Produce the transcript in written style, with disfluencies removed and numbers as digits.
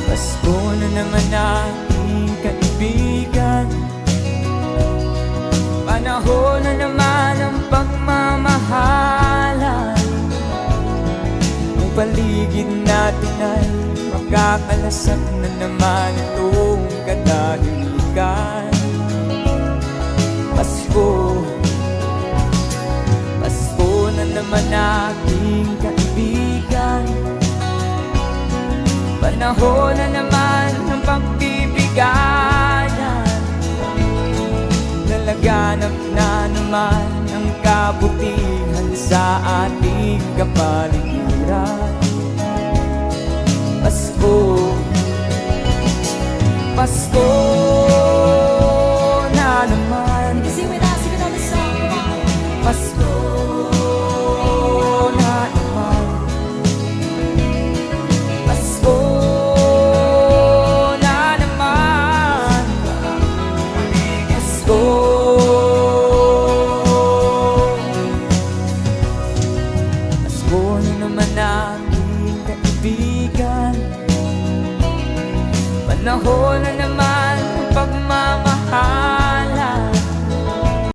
Pasko na naman aking kaibigan, panahon na naman ang pagmamahalan. Ang paligid natin ay makakalasap na naman itong katahimikan. Pasko, Pasko na naman aking kaibigan, panahon na naman ng pagbibigayan. Nalaganap na naman ang kabutihan sa ating kapaligiran. Pasko, Pasko na naman. Sing with us, sing with this song, come on. Pasko na naman. Pasko na naman. Pasko. Pasko na naman aking kaibigan, panahon na naman